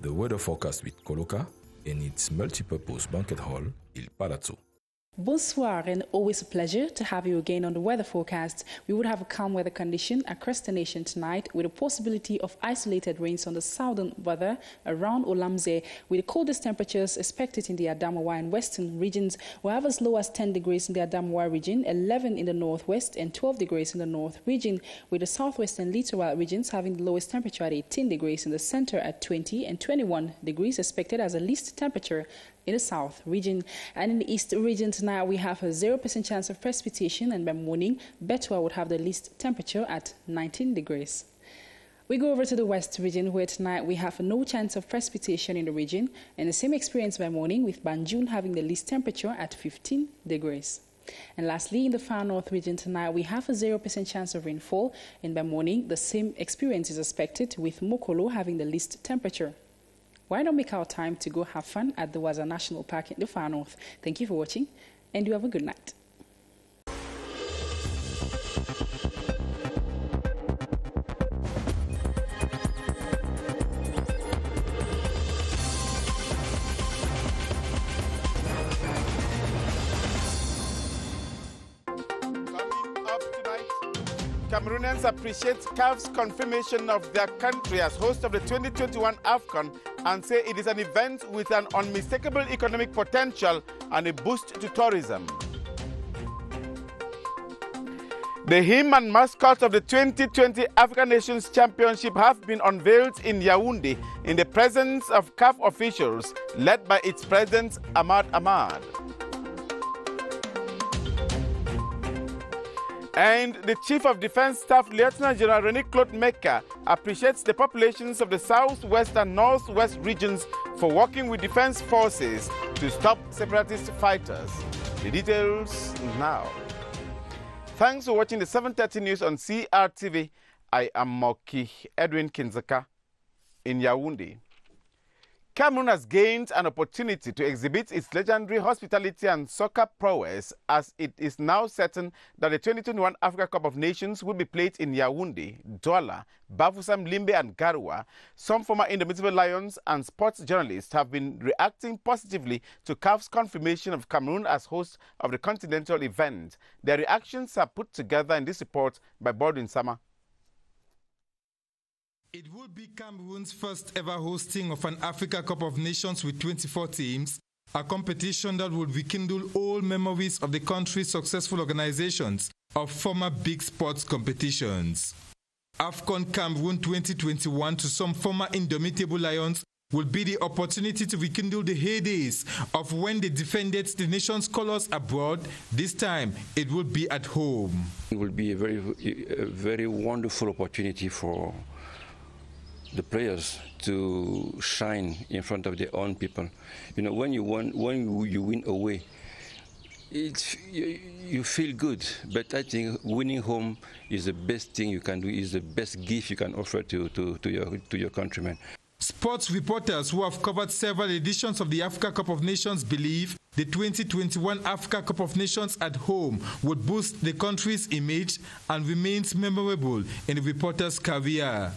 the weather forecast with Coloca and its multipurpose banquet hall, Il Palazzo. Bonsoir, and always a pleasure to have you again on the weather forecast. We would have a calm weather condition across the nation tonight with a possibility of isolated rains on the southern weather around Olamze, with the coldest temperatures expected in the Adamawa and western regions. We'll have as low as 10 degrees in the Adamawa region, 11 in the northwest and 12 degrees in the north region, with the southwest and littoral regions having the lowest temperature at 18 degrees in the center at 20 and 21 degrees expected as a least temperature in the south region. And in the east region tonight, we have a 0% chance of precipitation, and by morning, Betua would have the least temperature at 19 degrees. We go over to the west region, where tonight we have no chance of precipitation in the region, and the same experience by morning, with Banjul having the least temperature at 15 degrees. And lastly, in the far north region tonight, we have a 0% chance of rainfall, and by morning, the same experience is expected, with Mokolo having the least temperature. Why not make our time to go have fun at the Waza National Park in the far north? Thank you for watching, and you have a good night. Cameroonians appreciate CAF's confirmation of their country as host of the 2021 AFCON and say it is an event with an unmistakable economic potential and a boost to tourism. The hymn and mascot of the 2020 African Nations Championship have been unveiled in Yaoundé in the presence of CAF officials led by its president Ahmad Ahmad. And the Chief of Defense Staff, Lieutenant General René Claude Mecca, appreciates the populations of the southwest and northwest regions for working with defense forces to stop separatist fighters. The details now. Thanks for watching the 7:30 news on CRTV. I am Moki Edwin Kinzaka in Yaoundé. Cameroon has gained an opportunity to exhibit its legendary hospitality and soccer prowess, as it is now certain that the 2021 Africa Cup of Nations will be played in Yaoundé, Douala, Bafoussam, Limbe and Garoua. Some former Indomitable Lions and sports journalists have been reacting positively to CAF's confirmation of Cameroon as host of the continental event. Their reactions are put together in this report by Baldwin Sama. It will be Cameroon's first ever hosting of an Africa Cup of Nations with 24 teams, a competition that would rekindle old memories of the country's successful organizations of former big sports competitions. AFCON Cameroon 2021 to some former Indomitable Lions will be the opportunity to rekindle the heydays of when they defended the nation's colors abroad. This time, it will be at home. It will be a very wonderful opportunity for the players to shine in front of their own people. You know, when you win away, you feel good. But I think winning home is the best thing you can do, is the best gift you can offer to your countrymen. Sports reporters who have covered several editions of the Africa Cup of Nations believe the 2021 Africa Cup of Nations at home would boost the country's image and remains memorable in the reporter's career.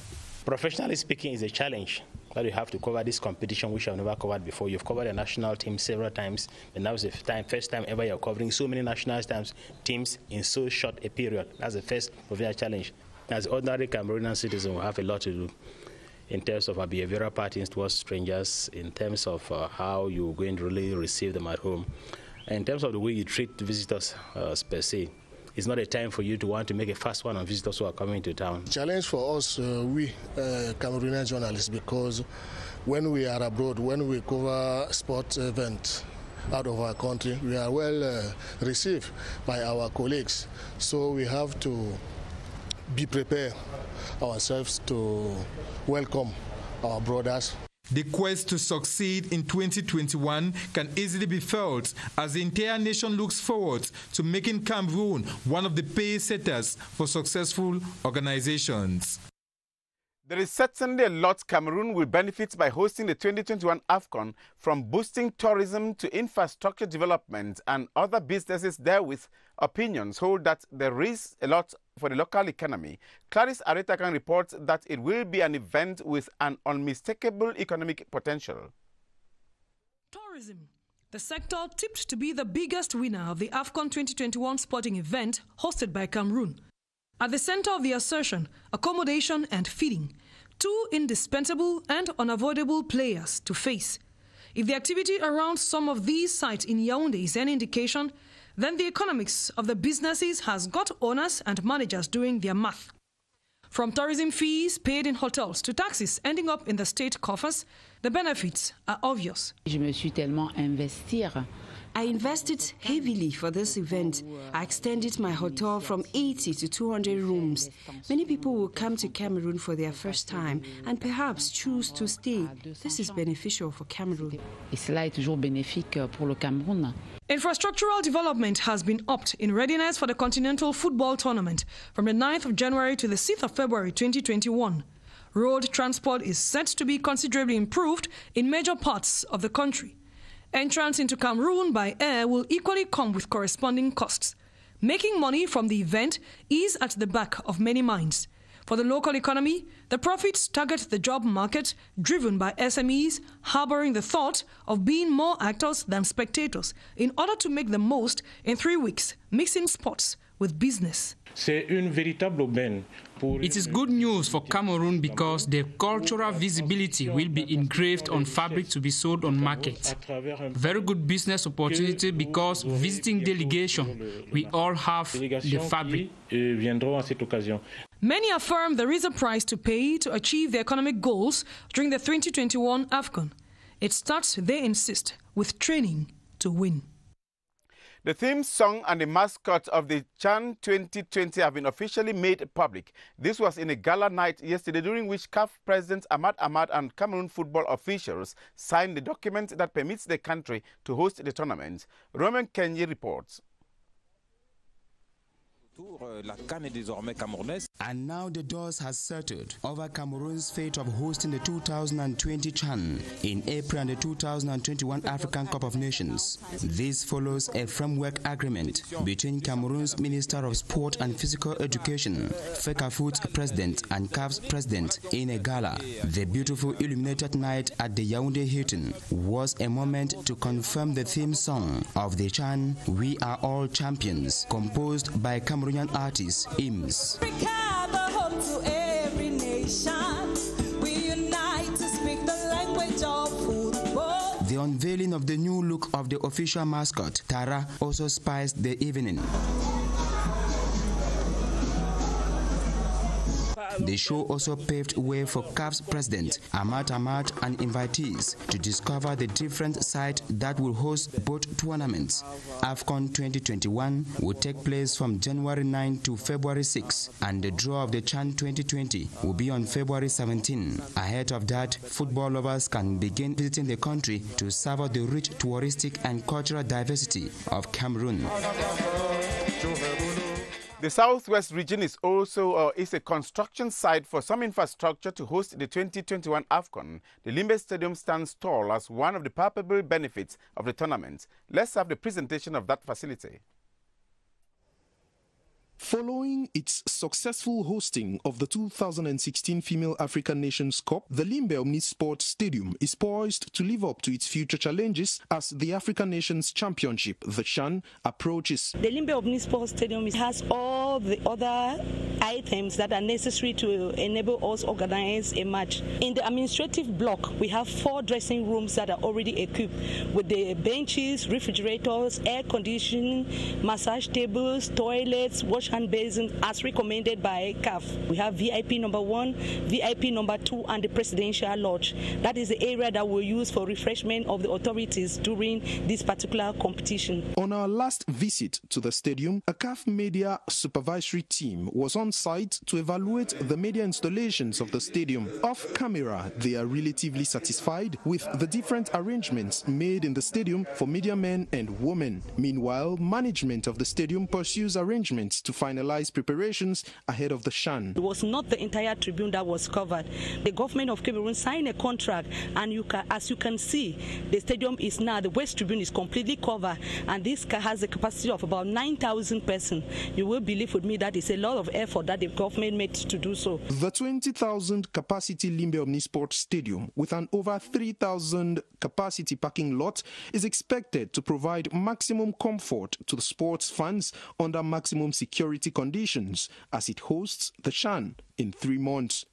Professionally speaking, it's a challenge that you have to cover this competition, which I've never covered before. You've covered a national team several times, and now it's the first time ever you're covering so many national teams in so short a period. That's the first professional challenge. As ordinary Cameroonian citizens, we have a lot to do in terms of our behavioral patterns towards strangers, in terms of how you're going to really receive them at home, and in terms of the way you treat visitors per se. It's not a time for you to want to make a fast one on visitors who are coming to town. Challenge for us, we Cameroonian journalists, because when we are abroad, when we cover sports events out of our country, we are well received by our colleagues. So we have to be prepared ourselves to welcome our brothers. The quest to succeed in 2021 can easily be felt as the entire nation looks forward to making Cameroon one of the pace setters for successful organizations. There is certainly a lot Cameroon will benefit by hosting the 2021 AFCON, from boosting tourism to infrastructure development and other businesses therewith. Opinions hold that there is a lot for the local economy. Clarice Aretakan reports that it will be an event with an unmistakable economic potential. Tourism, the sector tipped to be the biggest winner of the AFCON 2021 sporting event hosted by Cameroon. At the center of the assertion, accommodation and feeding, two indispensable and unavoidable players to face. If the activity around some of these sites in Yaoundé is any indication, then the economics of the businesses has got owners and managers doing their math. From tourism fees paid in hotels to taxes ending up in the state coffers, the benefits are obvious. I invested heavily for this event. I extended my hotel from 80 to 200 rooms. Many people will come to Cameroon for their first time and perhaps choose to stay. This is beneficial for Cameroon. Infrastructural development has been upped in readiness for the Continental Football Tournament from the 9th of January to the 6th of February 2021. Road transport is set to be considerably improved in major parts of the country. Entrance into Cameroon by air will equally come with corresponding costs. Making money from the event is at the back of many minds. For the local economy, the profits target the job market driven by SMEs harboring the thought of being more actors than spectators in order to make the most in 3 weeks, mixing sports with business. It is good news for Cameroon because the cultural visibility will be engraved on fabric to be sold on market. Very good business opportunity because visiting delegation, we all have the fabric. Many affirm there is a price to pay to achieve the economic goals during the 2021 AFCON. It starts, they insist, with training to win. The theme song and the mascot of the CHAN 2020 have been officially made public. This was in a gala night yesterday during which CAF President Ahmad Ahmad and Cameroon football officials signed the document that permits the country to host the tournament. Roman Kenyi reports. And now the dust has settled over Cameroon's fate of hosting the 2020 CHAN in April and the 2021 African Cup of Nations. This follows a framework agreement between Cameroon's Minister of Sport and Physical Education, FECAFOOT's president and CAF's president in a gala. The beautiful illuminated night at the Yaoundé Hilton was a moment to confirm the theme song of the CHAN, We Are All Champions, composed by Cameroonian artist IMS. The unveiling of the new look of the official mascot, Tara, also spiced the evening. The show also paved way for CAF's president, Ahmad Ahmad, and invitees to discover the different sites that will host both tournaments. AFCON 2021 will take place from January 9 to February 6, and the draw of the CHAN 2020 will be on February 17. Ahead of that, football lovers can begin visiting the country to savor the rich touristic and cultural diversity of Cameroon. The Southwest region is also a construction site for some infrastructure to host the 2021 AFCON. The Limbe Stadium stands tall as one of the palpable benefits of the tournament. Let's have the presentation of that facility. Following its successful hosting of the 2016 Female African Nations Cup, the Limbe Omnisport Stadium is poised to live up to its future challenges as the African Nations Championship, the CHAN, approaches. The Limbe Omnisport Stadium has all the other items that are necessary to enable us organize a match. In the administrative block, we have 4 dressing rooms that are already equipped with the benches, refrigerators, air conditioning, massage tables, toilets, wash hand basin as recommended by CAF. We have VIP number 1, VIP number 2, and the Presidential Lodge. That is the area that we'll use for refreshment of the authorities during this particular competition. On our last visit to the stadium, a CAF media supervisory team was on site to evaluate the media installations of the stadium. Off camera, they are relatively satisfied with the different arrangements made in the stadium for media men and women. Meanwhile, management of the stadium pursues arrangements to finalize preparations ahead of the CHAN. It was not the entire tribune that was covered. The government of Cameroon signed a contract, and as you can see, the stadium is now, the West Tribune is completely covered, and this has a capacity of about 9,000 persons. You will believe with me that it's a lot of effort that the government made to do so. The 20,000 capacity Limbe Omnisport Stadium with an over 3,000 capacity parking lot is expected to provide maximum comfort to the sports fans under maximum security conditions as it hosts the CHAN in 3 months.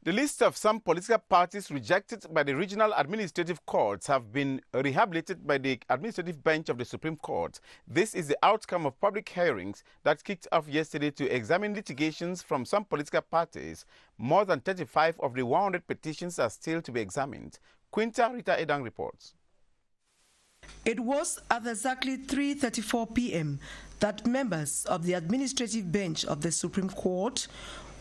The list of some political parties rejected by the regional administrative courts have been rehabilitated by the administrative bench of the Supreme Court. This is the outcome of public hearings that kicked off yesterday to examine litigations from some political parties. More than 35 of the 100 petitions are still to be examined. Quinta Rita Edang reports. It was at exactly 3:34 p.m. that members of the administrative bench of the Supreme Court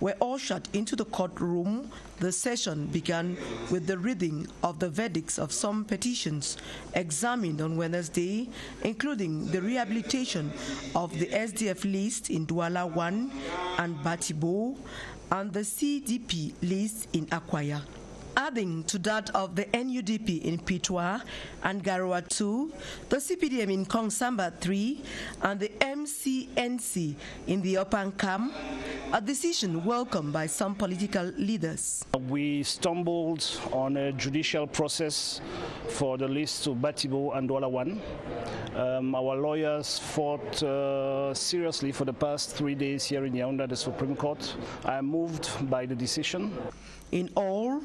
were ushered into the courtroom. The session began with the reading of the verdicts of some petitions examined on Wednesday, including the rehabilitation of the SDF list in Douala 1 and Batibo and the CDP list in Akwaya. Adding to that of the NUDP in Pitwa and Garoua 2, the CPDM in Kongsamba 3, and the MCNC in the Opankam, a decision welcomed by some political leaders. We stumbled on a judicial process for the list to Batibo and Douala 1. Our lawyers fought seriously for the past 3 days here in Yaoundé at the Supreme Court. I am moved by the decision. In all,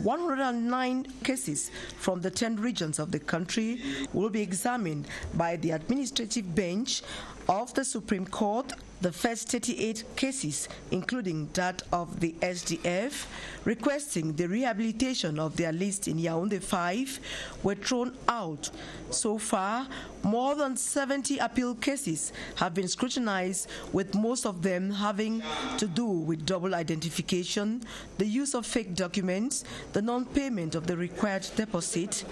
109 cases from the 10 regions of the country will be examined by the administrative bench of the Supreme Court. The first 38 cases, including that of the SDF, requesting the rehabilitation of their list in Yaoundé 5, were thrown out. So far, more than 70 appeal cases have been scrutinized, with most of them having to do with double identification, the use of fake documents, the non-payment of the required deposit,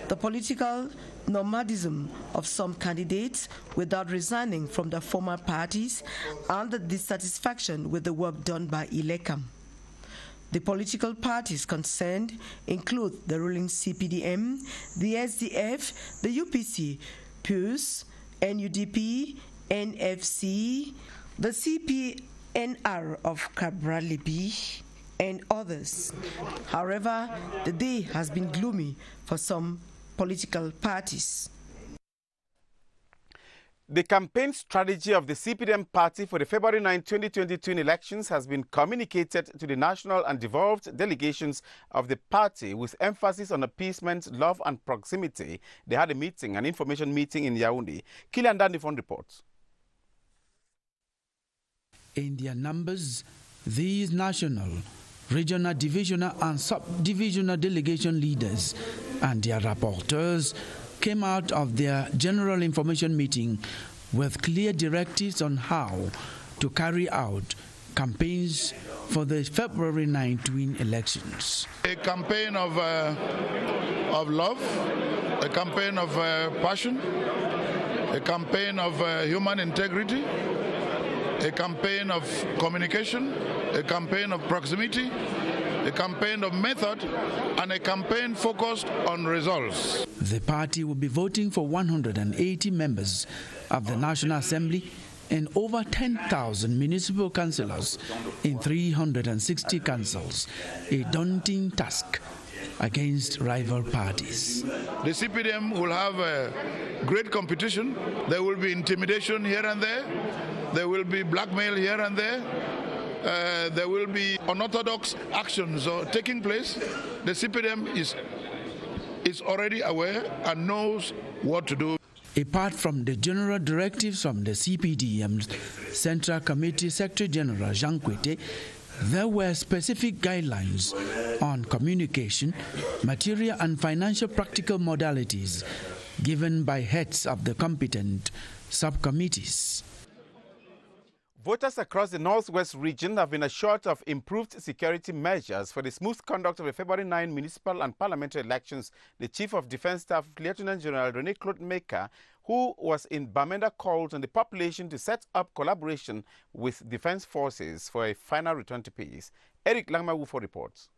the political nomadism of some candidates without resigning from their former parties, and the dissatisfaction with the work done by Ilekam. The political parties concerned include the ruling CPDM, the SDF, the UPC, PUS, NUDP, NFC, the CPNR of Cabralibi, and others. However, the day has been gloomy for some political parties. The campaign strategy of the CPDM party for the February 9, 2022 elections has been communicated to the national and devolved delegations of the party with emphasis on appeasement, love and proximity. They had an information meeting in Yaoundé. Kilian Dandifon reports. In their numbers, these national, regional, divisional and sub-divisional delegation leaders and their rapporteurs came out of their general information meeting with clear directives on how to carry out campaigns for the February 19 elections. A campaign of love, a campaign of passion, a campaign of human integrity, a campaign of communication, a campaign of proximity, a campaign of method, and a campaign focused on results. The party will be voting for 180 members of the National Assembly and over 10,000 municipal councillors in 360 councils, a daunting task against rival parties. The CPDM will have a great competition. There will be intimidation here and there. There will be blackmail here and there. There will be unorthodox actions taking place. The CPDM is already aware and knows what to do. Apart from the general directives from the CPDM Central Committee Secretary General Jean Kwete, there were specific guidelines on communication, material and financial practical modalities given by heads of the competent subcommittees. Voters across the Northwest region have been assured of improved security measures for the smooth conduct of the February 9 municipal and parliamentary elections. The Chief of Defense Staff, Lieutenant General René Claude Meka, who was in Bamenda, called on the population to set up collaboration with defense forces for a final return to peace. Eric Langmawufo reports.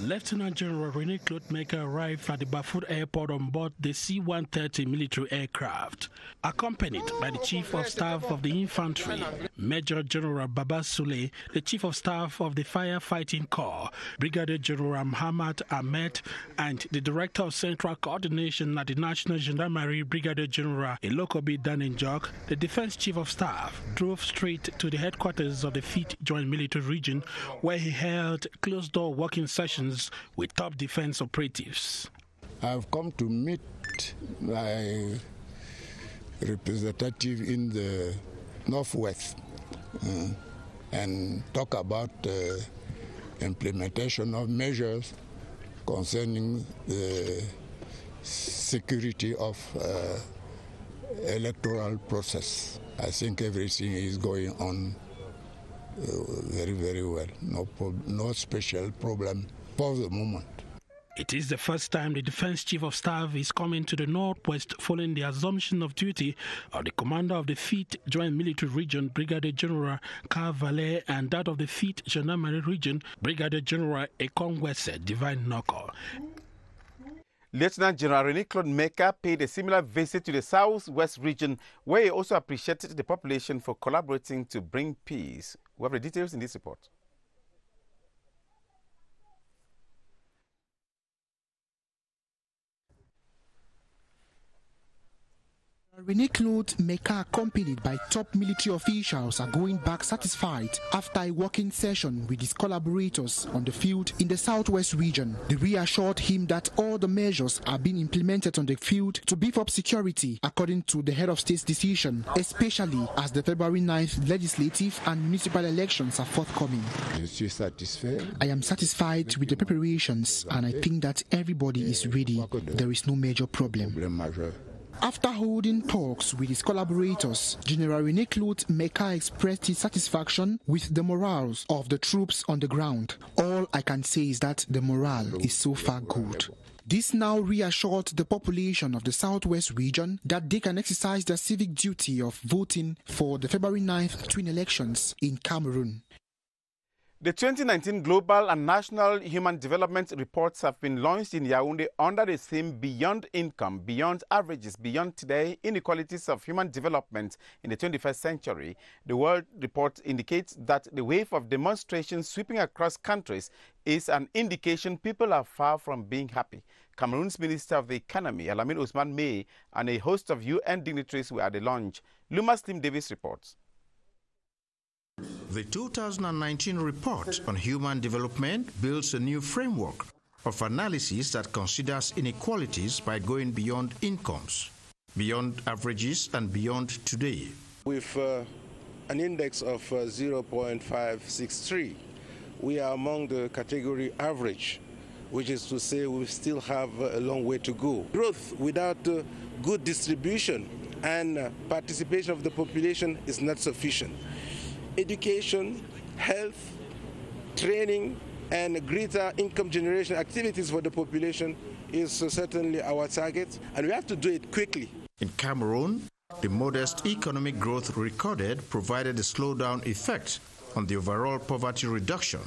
Lieutenant General René Claude Mecca arrived at the Bafut Airport on board the C-130 military aircraft, accompanied by the Chief of Staff of the Infantry, Major General Baba Sule, the Chief of Staff of the Firefighting Corps, Brigadier General Muhammad Ahmed, and the Director of Central Coordination at the National Gendarmerie, Brigadier General Elokobi Danenjok. The Defense Chief of Staff drove straight to the headquarters of the 5th Joint Military Region, where he held closed-door working sessions with top defense operatives. I've come to meet my representative in the Northwest and talk about implementation of measures concerning the security of electoral process. I think everything is going on very, very well. No special problem for the moment. It is the first time the Defense Chief of Staff is coming to the Northwest following the assumption of duty of the commander of the 5th Joint Military Region, Brigadier General Carvalho, and that of the 5th Gendarmerie Region, Brigadier General Ekongwese Divine Noko. Lieutenant General René Claude Mecca paid a similar visit to the Southwest region, where he also appreciated the population for collaborating to bring peace. We have the details in this report. René Claude Mecca, accompanied by top military officials, are going back satisfied after a working session with his collaborators on the field in the Southwest region. They reassured him that all the measures are being implemented on the field to beef up security according to the head of state's decision, especially as the February 9th legislative and municipal elections are forthcoming. I am satisfied with the preparations, and I think that everybody is ready. There is no major problem. After holding talks with his collaborators, General René Claude Mecca expressed his satisfaction with the morals of the troops on the ground. All I can say is that the morale is so far good. This now reassured the population of the Southwest region that they can exercise their civic duty of voting for the February 9th twin elections in Cameroon. The 2019 Global and National Human Development Reports have been launched in Yaoundé under the theme Beyond Income, Beyond Averages, Beyond Today, Inequalities of Human Development in the 21st Century. The World Report indicates that the wave of demonstrations sweeping across countries is an indication people are far from being happy. Cameroon's Minister of the Economy, Alamine Ousmane May, and a host of UN dignitaries were at the launch. Luma Slim Davis reports. The 2019 report on human development builds a new framework of analysis that considers inequalities by going beyond incomes, beyond averages, and beyond today. With an index of 0.563, we are among the category average, which is to say we still have a long way to go. Growth without good distribution and participation of the population is not sufficient. Education, health, training, and greater income generation activities for the population is certainly our target, and we have to do it quickly. In Cameroon, the modest economic growth recorded provided a slowdown effect on the overall poverty reduction.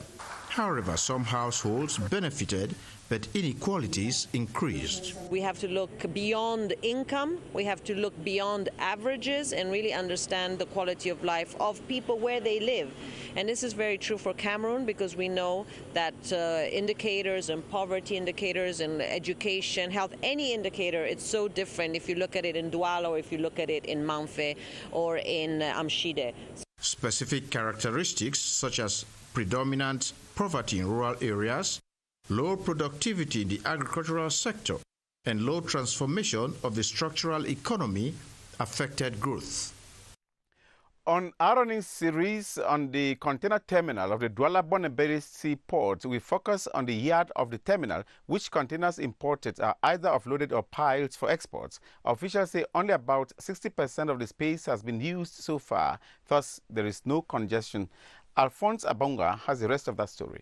However, some households benefited, but inequalities increased. We have to look beyond income, we have to look beyond averages and really understand the quality of life of people where they live. And this is very true for Cameroon because we know that indicators and poverty indicators and education, health, any indicator, it's so different if you look at it in Douala or if you look at it in Manfé or in Amshide. Specific characteristics such as predominant poverty in rural areas, low productivity in the agricultural sector, and low transformation of the structural economy affected growth. On our running series on the container terminal of the Douala-Bonneberry seaport, we focus on the yard of the terminal, which containers imported are either offloaded or piled for exports. Officials say only about 60% of the space has been used so far, thus there is no congestion. Alphonse Abonga has the rest of that story.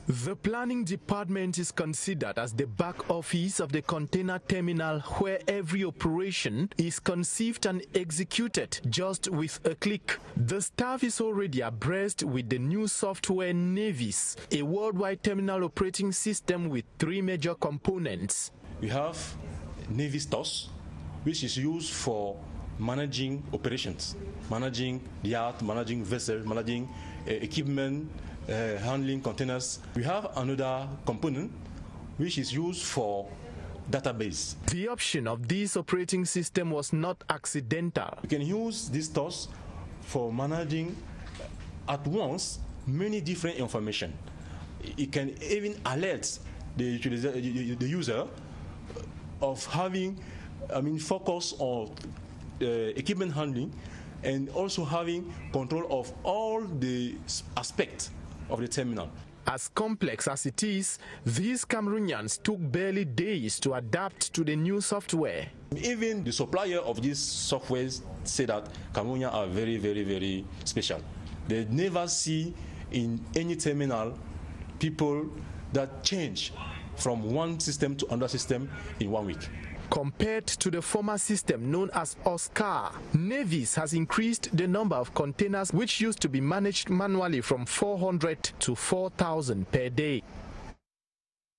The planning department is considered as the back office of the container terminal, where every operation is conceived and executed just with a click. The staff is already abreast with the new software Navis, a worldwide terminal operating system with 3 major components. We have Navis TOS, which is used for managing operations, managing the yard, managing vessels, managing equipment, handling containers. We have another component which is used for database. The option of this operating system was not accidental. You can use this TOS for managing at once many different information. It can even alert the user of having, focus on equipment handling, and also having control of all the aspects of the terminal. As complex as it is, these Cameroonians took barely days to adapt to the new software. Even the supplier of these softwares say that Cameroonians are very, very, very special. They never see in any terminal people that change from one system to another system in 1 week. Compared to the former system known as Oscar, Navis has increased the number of containers which used to be managed manually from 400 to 4,000 per day.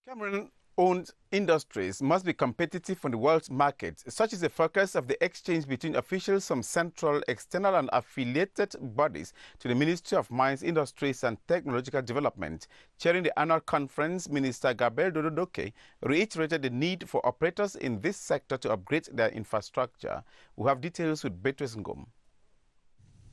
Cameroon-owned industries must be competitive on the world's market. Such is the focus of the exchange between officials from central, external and affiliated bodies to the Ministry of Mines, Industries and Technological Development. Chairing the annual conference, Minister Gabriel Dododoke reiterated the need for operators in this sector to upgrade their infrastructure. We have details with Beatrice Ngom.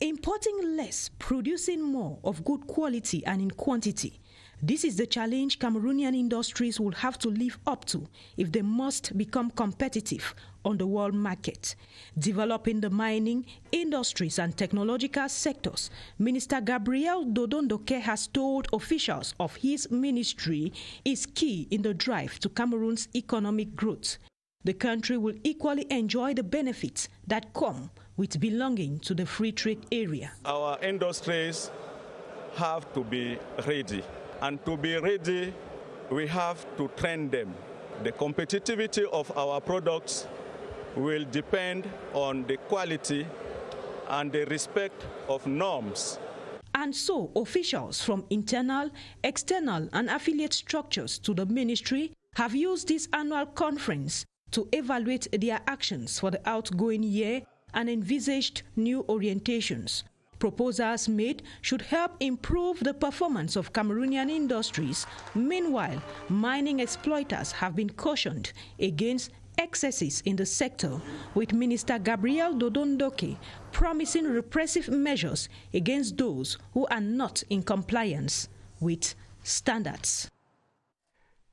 Importing less, producing more of good quality and in quantity. This is the challenge Cameroonian industries will have to live up to if they must become competitive on the world market. Developing the mining, industries and technological sectors, Minister Gabriel Dodondoke has told officials of his ministry is key in the drive to Cameroon's economic growth. The country will equally enjoy the benefits that come with belonging to the free trade area. Our industries have to be ready. And to be ready, we have to train them. The competitivity of our products will depend on the quality and the respect of norms. And so, officials from internal, external, and affiliate structures to the ministry have used this annual conference to evaluate their actions for the outgoing year and envisaged new orientations. Proposals made should help improve the performance of Cameroonian industries. Meanwhile, mining exploiters have been cautioned against excesses in the sector, with Minister Gabriel Dodondoke promising repressive measures against those who are not in compliance with standards.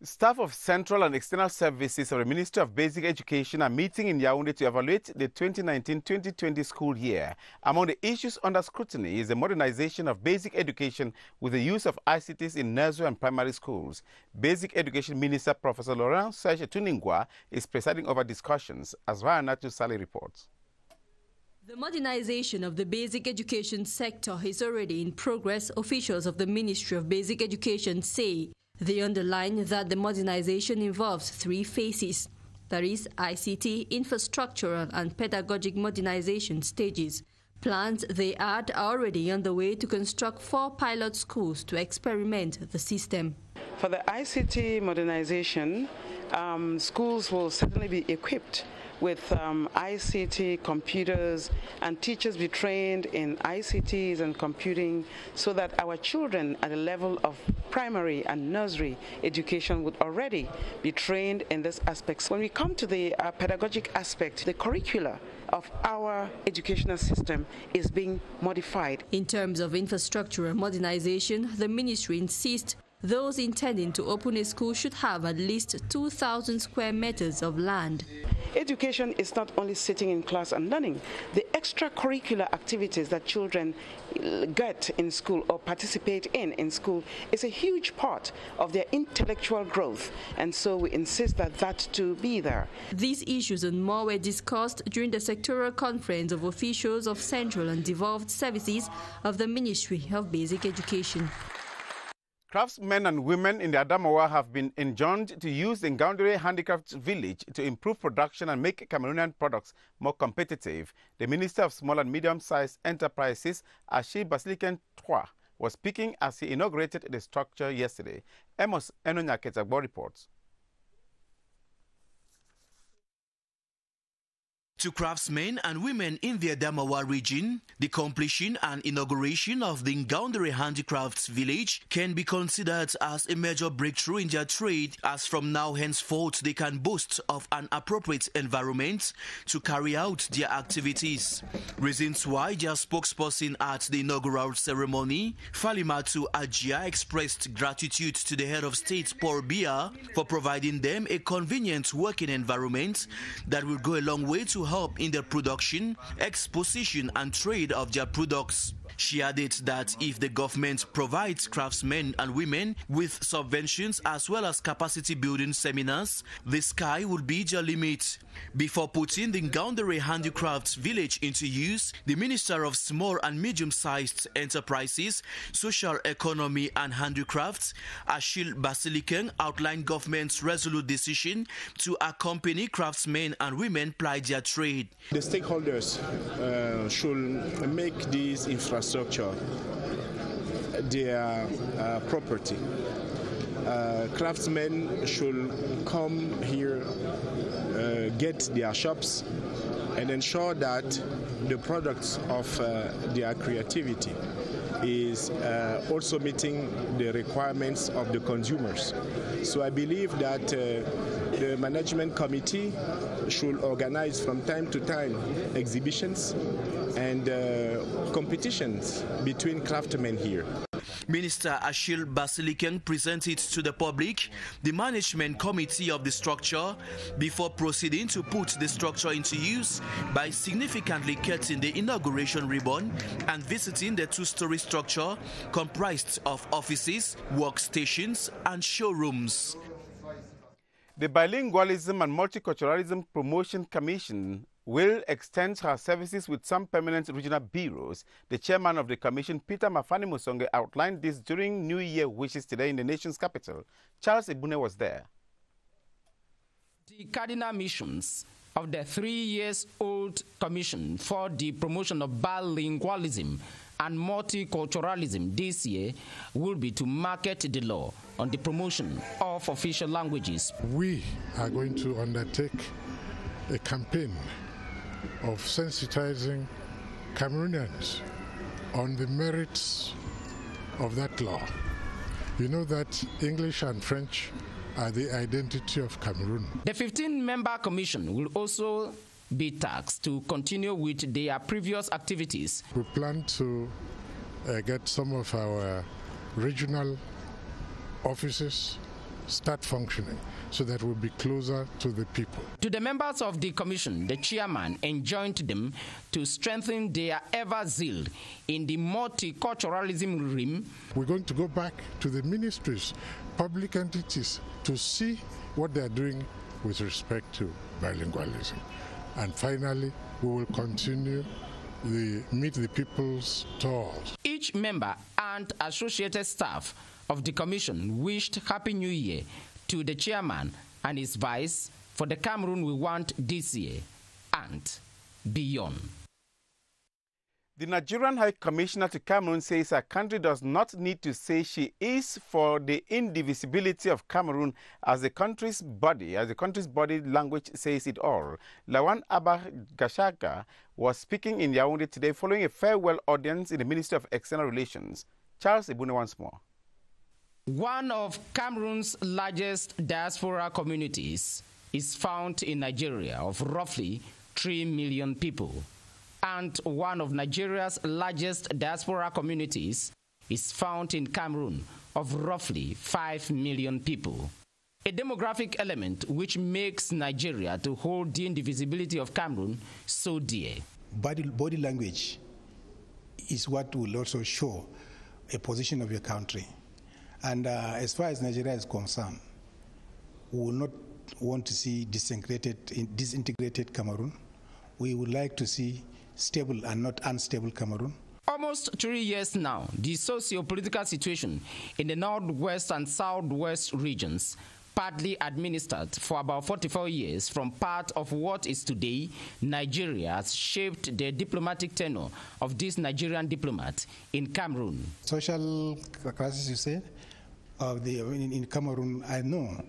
Staff of Central and External Services of the Ministry of Basic Education are meeting in Yaoundé to evaluate the 2019-2020 school year. Among the issues under scrutiny is the modernization of basic education with the use of ICTs in nursery and primary schools. Basic Education Minister Professor Laurent Serge Tuningwa is presiding over discussions, as Rayanatu Saleh reports. The modernization of the basic education sector is already in progress, officials of the Ministry of Basic Education say. They underline that the modernization involves 3 phases, that is, ICT, infrastructural and pedagogic modernization stages. Plans, they add, are already underway to construct 4 pilot schools to experiment the system. For the ICT modernization, schools will certainly be equipped with ICT computers, and teachers be trained in ICTs and computing so that our children at the level of primary and nursery education would already be trained in this aspect. When we come to the pedagogic aspect, the curricula of our educational system is being modified. In terms of infrastructural modernization, the ministry insists those intending to open a school should have at least 2,000 square meters of land. Education is not only sitting in class and learning. The extracurricular activities that children get in school or participate in school is a huge part of their intellectual growth, and so we insist that that too be there. These issues and more were discussed during the sectoral conference of officials of central and devolved services of the Ministry of Basic Education. Craftsmen and women in the Adamawa have been enjoined to use the Ngaoundéré Handicrafts Village to improve production and make Cameroonian products more competitive. The Minister of Small and Medium-Sized Enterprises, Achille Basiliken III, was speaking as he inaugurated the structure yesterday. Amos Enonyaketagbo reports. To craftsmen and women in the Adamawa region, the completion and inauguration of the Ngaoundéré Handicrafts Village can be considered as a major breakthrough in their trade, as from now henceforth they can boast of an appropriate environment to carry out their activities. Reasons why their spokesperson at the inaugural ceremony, Falimatu Ajia, expressed gratitude to the head of state, Paul Biya, for providing them a convenient working environment that will go a long way to help in the production, exposition and trade of their products. She added that if the government provides craftsmen and women with subventions as well as capacity building seminars, the sky would be their limit. Before putting the Ngaoundéré Handicrafts Village into use, the Minister of Small and Medium-Sized Enterprises, Social Economy and Handicrafts, Achille Basiliken, outlined government's resolute decision to accompany craftsmen and women ply their trade. The stakeholders should make this infrastructure their property. Craftsmen should come here, get their shops, and ensure that the products of their creativity is also meeting the requirements of the consumers. So I believe that the management committee should organize from time to time exhibitions and competitions between craftsmen here. Minister Achille Basiliken presented to the public the management committee of the structure before proceeding to put the structure into use by significantly cutting the inauguration ribbon and visiting the two-story structure comprised of offices, workstations and showrooms. The Bilingualism and Multiculturalism Promotion Commission will extend her services with some permanent regional bureaus. The chairman of the commission, Peter Mafani Musonge, outlined this during New Year wishes today in the nation's capital. Charles Ibune was there. The cardinal missions of the 3-year-old Commission for the Promotion of Bilingualism and Multiculturalism this year will be to market the law on the promotion of official languages. We are going to undertake a campaign of sensitizing Cameroonians on the merits of that law. You know that English and French are the identity of Cameroon. The 15-member commission will also be tasked to continue with their previous activities. We plan to get some of our regional offices start functioning so that we'll be closer to the people. To the members of the commission, the chairman enjoined them to strengthen their ever-zeal in the multiculturalism realm. We're going to go back to the ministries, public entities, to see what they're doing with respect to bilingualism. And finally, we will continue the Meet the People's tours. Each member and associated staff of the commission wished Happy New Year to the chairman and his vice for the Cameroon we want this year and beyond. The Nigerian High Commissioner to Cameroon says her country does not need to say she is for the indivisibility of Cameroon as the country's body language says it all. Lawan Abba Gashaka was speaking in Yaoundé today following a farewell audience in the Ministry of External Relations. Charles Ibune once more. One of Cameroon's largest diaspora communities is found in Nigeria, of roughly 3 million people. And one of Nigeria's largest diaspora communities is found in Cameroon, of roughly 5 million people. A demographic element which makes Nigeria to hold the indivisibility of Cameroon so dear. Body language is what will also show a position of your country. And as far as Nigeria is concerned, we will not want to see disintegrated Cameroon. We would like to see stable and not unstable Cameroon. Almost 3 years now, the socio-political situation in the northwest and southwest regions, partly administered for about 44 years from part of what is today Nigeria, has shaped the diplomatic tenure of this Nigerian diplomat in Cameroon. Social crisis, you said, in Cameroon, I know.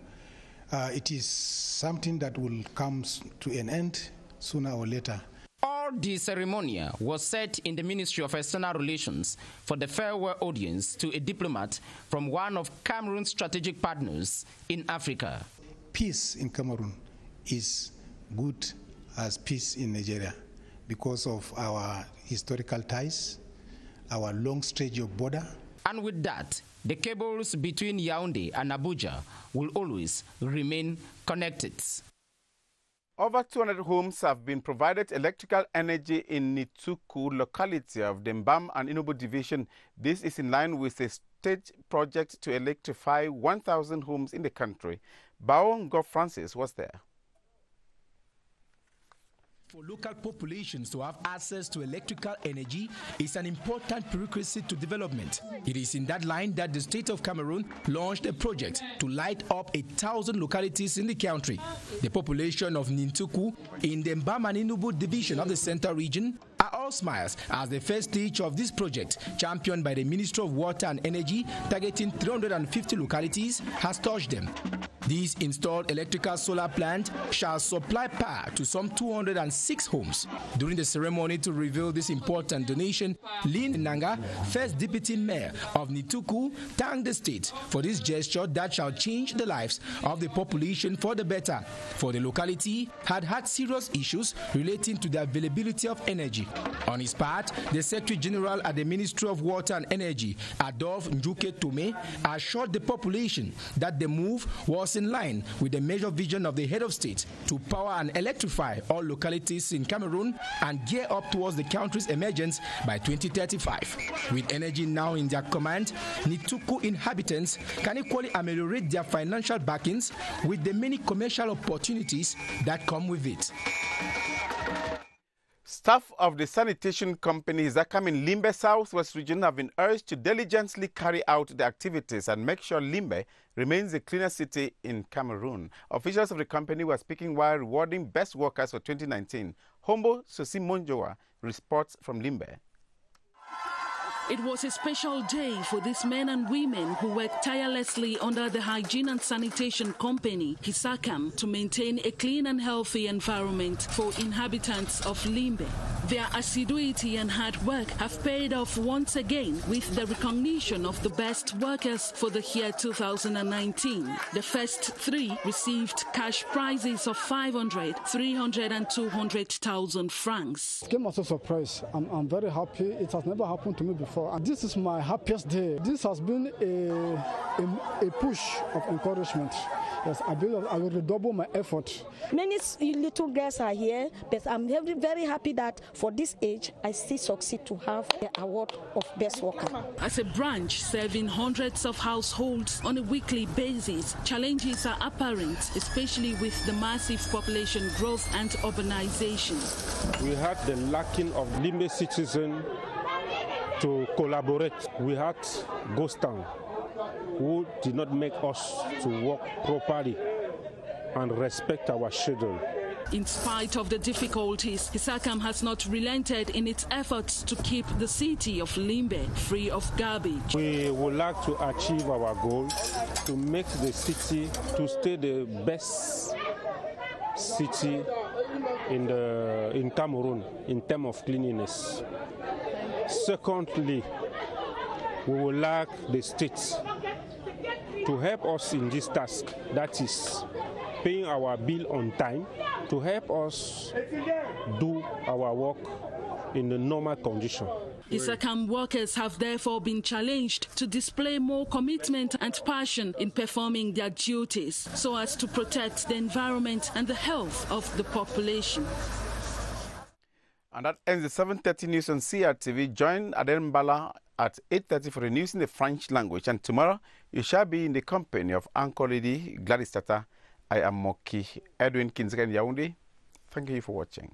It is something that will come to an end sooner or later. All the ceremonial was set in the Ministry of External Relations for the farewell audience to a diplomat from one of Cameroon's strategic partners in Africa. Peace in Cameroon is good as peace in Nigeria because of our historical ties, our long stretch of border. And with that, the cables between Yaoundé and Abuja will always remain connected. Over 200 homes have been provided electrical energy in Nituku locality of the Mbam and Inubu division. This is in line with a state project to electrify 1,000 homes in the country. Bao Ngo Francis was there. For local populations to have access to electrical energy is an important prerequisite to development. It is in that line that the state of Cameroon launched a project to light up 1,000 localities in the country. The population of Nintuku in the Mbam and Inubu division of the Central region are all smiles as the first stage of this project, championed by the Ministry of Water and Energy, targeting 350 localities, has touched them. This installed electrical solar plant shall supply power to some 206 homes. During the ceremony to reveal this important donation, Lin Nanga, first deputy mayor of Nituku, thanked the state for this gesture that shall change the lives of the population for the better. For the locality had serious issues relating to the availability of energy. On his part, the Secretary General at the Ministry of Water and Energy, Adolphe Njuke Tome, assured the population that the move was in line with the major vision of the head of state to power and electrify all localities in Cameroon and gear up towards the country's emergence by 2035. With energy now in their command, Nituku inhabitants can equally ameliorate their financial backings with the many commercial opportunities that come with it. Staff of the sanitation company Zakam in Limbe Southwest region have been urged to diligently carry out the activities and make sure Limbe remains the cleanest city in Cameroon. Officials of the company were speaking while rewarding best workers for 2019. Hombo Sosi Monjoa reports from Limbe. It was a special day for these men and women who worked tirelessly under the hygiene and sanitation company, Hisakam, to maintain a clean and healthy environment for inhabitants of Limbe. Their assiduity and hard work have paid off once again with the recognition of the best workers for the year 2019. The first three received cash prizes of 500, 300 and 200,000 francs. It came as a surprise. I'm very happy. It has never happened to me before. And this is my happiest day. This has been a push of encouragement. Yes, I believe I will redouble my effort. Many little girls are here, but I'm very, very happy that for this age, I still succeed to have the award of best worker. As a branch serving hundreds of households on a weekly basis, challenges are apparent, especially with the massive population growth and urbanization. We had the lacking of Limbe citizens to collaborate. We had ghost town who did not make us to work properly and respect our schedule. In spite of the difficulties, Hisakam has not relented in its efforts to keep the city of Limbe free of garbage. We would like to achieve our goal to make the city to stay the best city in Cameroon in terms of cleanliness. Secondly, we would like the state to help us in this task, that is paying our bill on time, to help us do our work in the normal condition. Hisakam workers have therefore been challenged to display more commitment and passion in performing their duties so as to protect the environment and the health of the population. And that ends the 7:30 news on CRTV. Join Aden Mbala at 8:30 for the news in the French language. And tomorrow, you shall be in the company of Uncle Lady Gladys Tata. I am Moki Edwin Kinzika in Yaoundé. Thank you for watching.